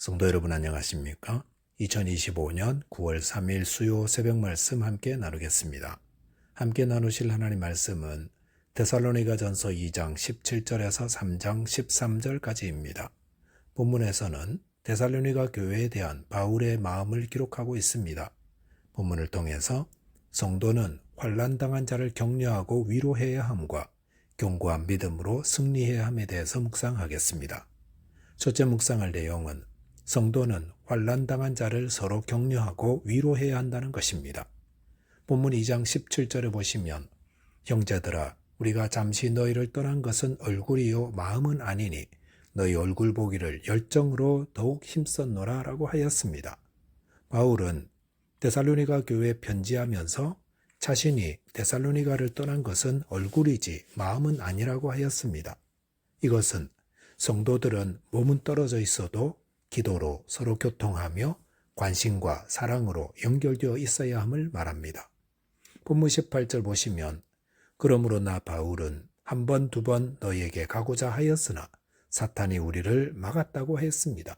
성도 여러분 안녕하십니까? 2025년 9월 3일 수요 새벽 말씀 함께 나누겠습니다. 함께 나누실 하나님 말씀은 데살로니가 전서 2장 17절에서 3장 13절까지입니다. 본문에서는 데살로니가 교회에 대한 바울의 마음을 기록하고 있습니다. 본문을 통해서 성도는 환난당한 자를 격려하고 위로해야 함과 견고한 믿음으로 승리해야 함에 대해서 묵상하겠습니다. 첫째 묵상할 내용은 성도는 환난당한 자를 서로 격려하고 위로해야 한다는 것입니다. 본문 2장 17절에 보시면 형제들아 우리가 잠시 너희를 떠난 것은 얼굴이요 마음은 아니니 너희 얼굴 보기를 열정으로 더욱 힘썼노라 라고 하였습니다. 바울은 데살로니가 교회에 편지하면서 자신이 데살로니가를 떠난 것은 얼굴이지 마음은 아니라고 하였습니다. 이것은 성도들은 몸은 떨어져 있어도 기도로 서로 교통하며 관심과 사랑으로 연결되어 있어야 함을 말합니다. 본문 18절 보시면 그러므로 나 바울은 한 번, 두 번 너희에게 가고자 하였으나 사탄이 우리를 막았다고 했습니다.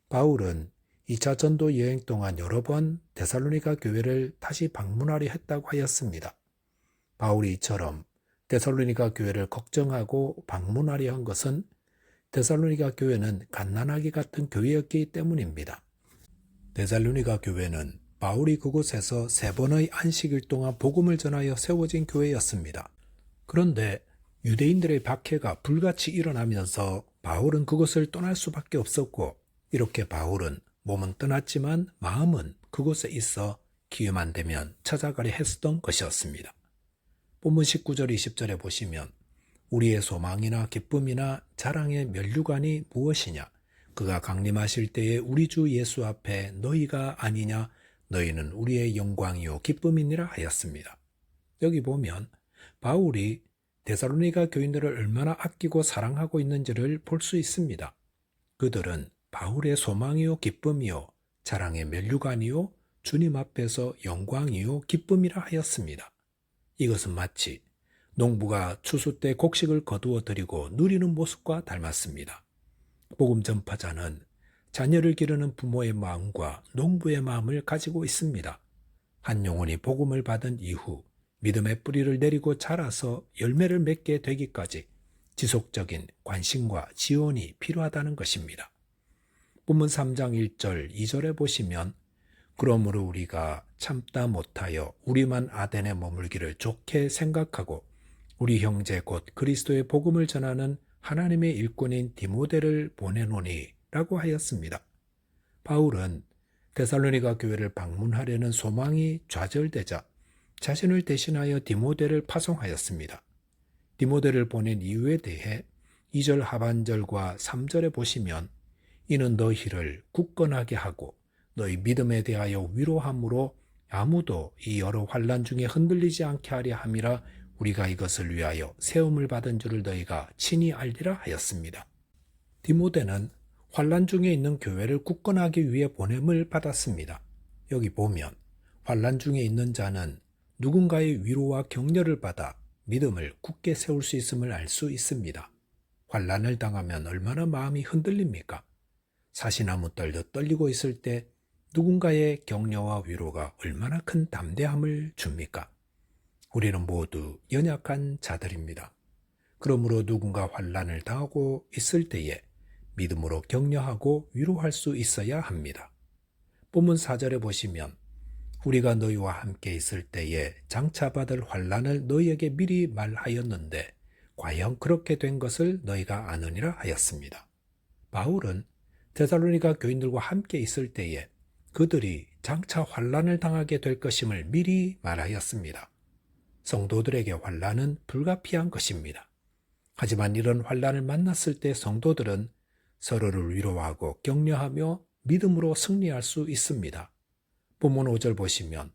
바울은 2차 전도 여행 동안 여러 번 데살로니가 교회를 다시 방문하려 했다고 하였습니다. 바울이 이처럼 데살로니가 교회를 걱정하고 방문하려 한 것은 데살로니가 교회는 갓난아기 같은 교회였기 때문입니다. 데살로니가 교회는 바울이 그곳에서 3번의 안식일 동안 복음을 전하여 세워진 교회였습니다. 그런데 유대인들의 박해가 불같이 일어나면서 바울은 그곳을 떠날 수밖에 없었고 이렇게 바울은 몸은 떠났지만 마음은 그곳에 있어 기회만 되면 찾아가려 했었던 것이었습니다. 본문 19절 20절에 보시면 우리의 소망이나 기쁨이나 자랑의 면류관이 무엇이냐? 그가 강림하실 때에 우리 주 예수 앞에 너희가 아니냐? 너희는 우리의 영광이요 기쁨이니라 하였습니다. 여기 보면 바울이 데살로니가 교인들을 얼마나 아끼고 사랑하고 있는지를 볼 수 있습니다. 그들은 바울의 소망이요 기쁨이요 자랑의 면류관이요 주님 앞에서 영광이요 기쁨이라 하였습니다. 이것은 마치 농부가 추수 때 곡식을 거두어 드리고 누리는 모습과 닮았습니다. 복음 전파자는 자녀를 기르는 부모의 마음과 농부의 마음을 가지고 있습니다. 한 영혼이 복음을 받은 이후 믿음의 뿌리를 내리고 자라서 열매를 맺게 되기까지 지속적인 관심과 지원이 필요하다는 것입니다. 본문 3장 1절 2절에 보시면 그러므로 우리가 참다 못하여 우리만 아덴에 머물기를 좋게 생각하고 우리 형제 곧 그리스도의 복음을 전하는 하나님의 일꾼인 디모데를 보내노니 라고 하였습니다. 바울은 데살로니가 교회를 방문하려는 소망이 좌절되자 자신을 대신하여 디모데를 파송하였습니다. 디모데를 보낸 이유에 대해 2절 하반절과 3절에 보시면 이는 너희를 굳건하게 하고 너희 믿음에 대하여 위로함으로 아무도 이 여러 환난 중에 흔들리지 않게 하려 함이라 우리가 이것을 위하여 세움을 받은 줄을 너희가 친히 알리라 하였습니다. 디모데는 환난 중에 있는 교회를 굳건하기 위해 보냄을 받았습니다. 여기 보면 환난 중에 있는 자는 누군가의 위로와 격려를 받아 믿음을 굳게 세울 수 있음을 알 수 있습니다. 환난을 당하면 얼마나 마음이 흔들립니까? 사시나무 떨듯 떨리고 있을 때 누군가의 격려와 위로가 얼마나 큰 담대함을 줍니까? 우리는 모두 연약한 자들입니다. 그러므로 누군가 환난을 당하고 있을 때에 믿음으로 격려하고 위로할 수 있어야 합니다. 본문 4절에 보시면 우리가 너희와 함께 있을 때에 장차 받을 환난을 너희에게 미리 말하였는데 과연 그렇게 된 것을 너희가 아느니라 하였습니다. 바울은 데살로니가 교인들과 함께 있을 때에 그들이 장차 환난을 당하게 될 것임을 미리 말하였습니다. 성도들에게 환난은 불가피한 것입니다. 하지만 이런 환난을 만났을 때 성도들은 서로를 위로하고 격려하며 믿음으로 승리할 수 있습니다. 본문 5절 보시면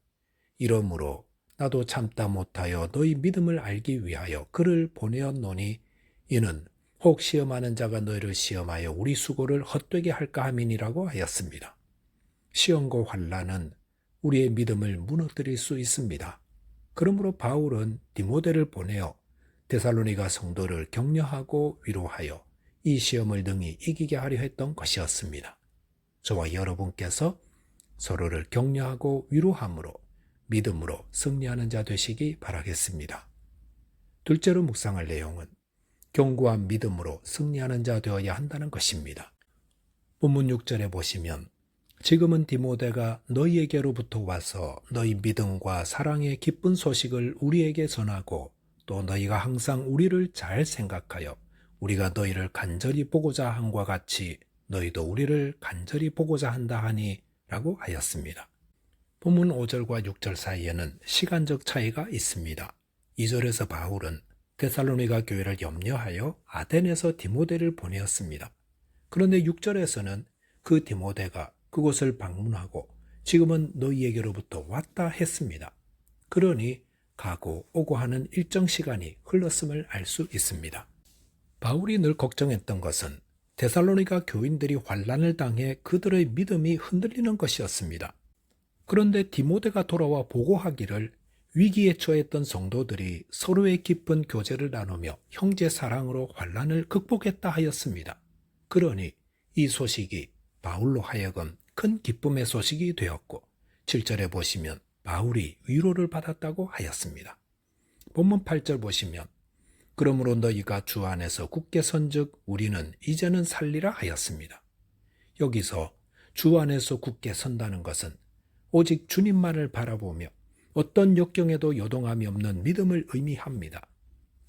이러므로 나도 참다 못하여 너희 믿음을 알기 위하여 그를 보내었노니 이는 혹 시험하는 자가 너희를 시험하여 우리 수고를 헛되게 할까 함이니라고 하였습니다. 시험과 환난은 우리의 믿음을 무너뜨릴 수 있습니다. 그러므로 바울은 디모데를 보내어 데살로니가 성도를 격려하고 위로하여 이 시험을 능히 이기게 하려 했던 것이었습니다. 저와 여러분께서 서로를 격려하고 위로함으로 믿음으로 승리하는 자 되시기 바라겠습니다. 둘째로 묵상할 내용은 견고한 믿음으로 승리하는 자 되어야 한다는 것입니다. 본문 6절에 보시면 지금은 디모데가 너희에게로부터 와서 너희 믿음과 사랑의 기쁜 소식을 우리에게 전하고 또 너희가 항상 우리를 잘 생각하여 우리가 너희를 간절히 보고자 함과 같이 너희도 우리를 간절히 보고자 한다 하니 라고 하였습니다. 본문 5절과 6절 사이에는 시간적 차이가 있습니다. 2절에서 바울은 데살로니가 교회를 염려하여 아덴에서 디모데를 보내었습니다. 그런데 6절에서는 그 디모데가 그곳을 방문하고 지금은 너희에게로부터 왔다 했습니다. 그러니 가고 오고 하는 일정 시간이 흘렀음을 알 수 있습니다. 바울이 늘 걱정했던 것은 데살로니가 교인들이 환난을 당해 그들의 믿음이 흔들리는 것이었습니다. 그런데 디모데가 돌아와 보고하기를 위기에 처했던 성도들이 서로의 깊은 교제를 나누며 형제 사랑으로 환난을 극복했다 하였습니다. 그러니 이 소식이 바울로 하여금 큰 기쁨의 소식이 되었고 7절에 보시면 바울이 위로를 받았다고 하였습니다. 본문 8절 보시면 그러므로 너희가 주 안에서 굳게 선즉 우리는 이제는 살리라 하였습니다. 여기서 주 안에서 굳게 선다는 것은 오직 주님만을 바라보며 어떤 역경에도 요동함이 없는 믿음을 의미합니다.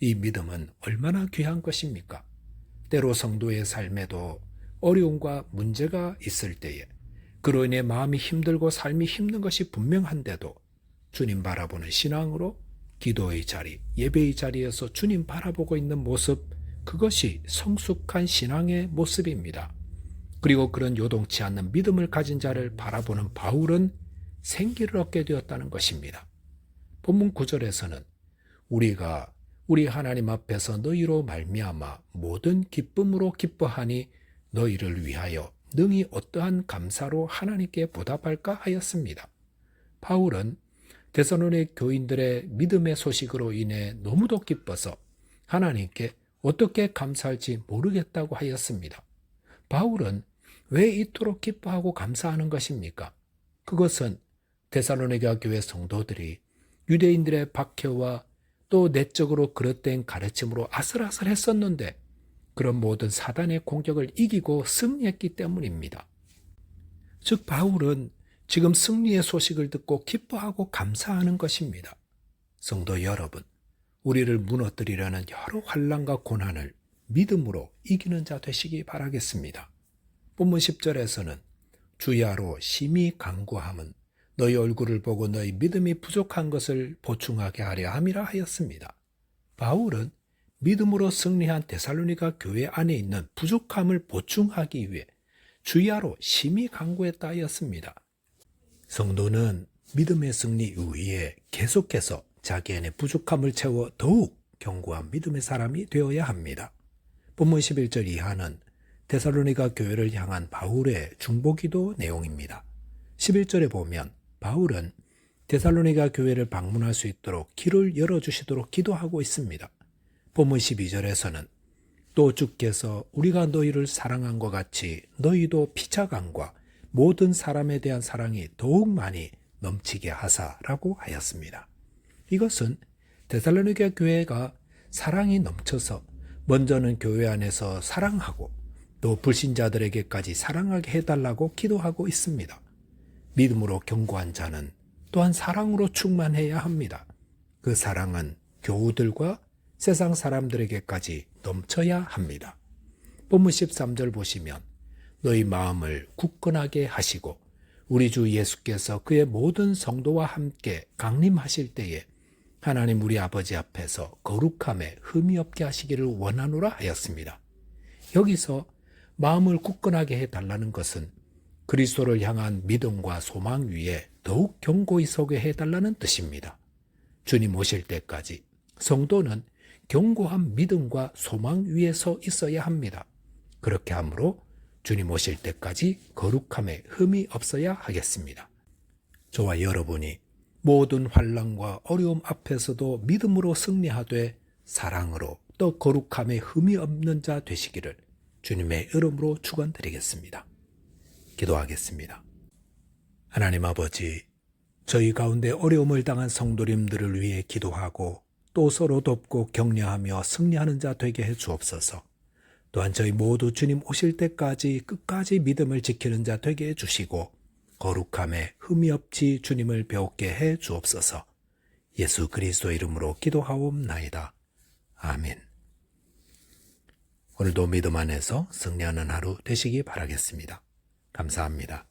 이 믿음은 얼마나 귀한 것입니까? 때로 성도의 삶에도 어려움과 문제가 있을 때에 그로 인해 마음이 힘들고 삶이 힘든 것이 분명한데도 주님 바라보는 신앙으로 기도의 자리, 예배의 자리에서 주님 바라보고 있는 모습, 그것이 성숙한 신앙의 모습입니다. 그리고 그런 요동치 않는 믿음을 가진 자를 바라보는 바울은 생기를 얻게 되었다는 것입니다. 본문 9절에서는 우리가 우리 하나님 앞에서 너희로 말미암아 모든 기쁨으로 기뻐하니 너희를 위하여 능히 어떠한 감사로 하나님께 보답할까 하였습니다. 바울은 데살로니가 교인들의 믿음의 소식으로 인해 너무도 기뻐서 하나님께 어떻게 감사할지 모르겠다고 하였습니다. 바울은 왜 이토록 기뻐하고 감사하는 것입니까? 그것은 데살로니가 교회 성도들이 유대인들의 박해와 또 내적으로 그릇된 가르침으로 아슬아슬했었는데 그런 모든 사단의 공격을 이기고 승리했기 때문입니다. 즉 바울은 지금 승리의 소식을 듣고 기뻐하고 감사하는 것입니다. 성도 여러분, 우리를 무너뜨리려는 여러 환난과 고난을 믿음으로 이기는 자 되시기 바라겠습니다. 본문 10절에서는 주야로 심히 간구함은 너희 얼굴을 보고 너희 믿음이 부족한 것을 보충하게 하려 함이라 하였습니다. 바울은 믿음으로 승리한 데살로니가 교회 안에 있는 부족함을 보충하기 위해 주야로 심히 간구했다 하였습니다. 성도는 믿음의 승리 위에 계속해서 자기 안의 부족함을 채워 더욱 견고한 믿음의 사람이 되어야 합니다. 본문 11절 이하는 데살로니가 교회를 향한 바울의 중보기도 내용입니다. 11절에 보면 바울은 데살로니가 교회를 방문할 수 있도록 길을 열어주시도록 기도하고 있습니다. 본문 12절에서는 또 주께서 우리가 너희를 사랑한 것 같이 너희도 피차감과 모든 사람에 대한 사랑이 더욱 많이 넘치게 하사라고 하였습니다. 이것은 데살로니가 교회가 사랑이 넘쳐서 먼저는 교회 안에서 사랑하고 또 불신자들에게까지 사랑하게 해달라고 기도하고 있습니다. 믿음으로 견고한 자는 또한 사랑으로 충만해야 합니다. 그 사랑은 교우들과 세상 사람들에게까지 넘쳐야 합니다. 본문 13절 보시면 너희 마음을 굳건하게 하시고 우리 주 예수께서 그의 모든 성도와 함께 강림하실 때에 하나님 우리 아버지 앞에서 거룩함에 흠이 없게 하시기를 원하노라 하였습니다. 여기서 마음을 굳건하게 해달라는 것은 그리스도를 향한 믿음과 소망 위에 더욱 견고히 서게 해달라는 뜻입니다. 주님 오실 때까지 성도는 견고한 믿음과 소망 위에 서 있어야 합니다. 그렇게 함으로 주님 오실 때까지 거룩함에 흠이 없어야 하겠습니다. 저와 여러분이 모든 환난과 어려움 앞에서도 믿음으로 승리하되 사랑으로 또 거룩함에 흠이 없는 자 되시기를 주님의 이름으로 축원드리겠습니다. 기도하겠습니다. 하나님 아버지, 저희 가운데 어려움을 당한 성도님들을 위해 기도하고 또 서로 돕고 격려하며 승리하는 자 되게 해 주옵소서. 또한 저희 모두 주님 오실 때까지 끝까지 믿음을 지키는 자 되게 해 주시고 거룩함에 흠이 없이 주님을 배우게 해 주옵소서. 예수 그리스도 이름으로 기도하옵나이다. 아멘. 오늘도 믿음 안에서 승리하는 하루 되시기 바라겠습니다. 감사합니다.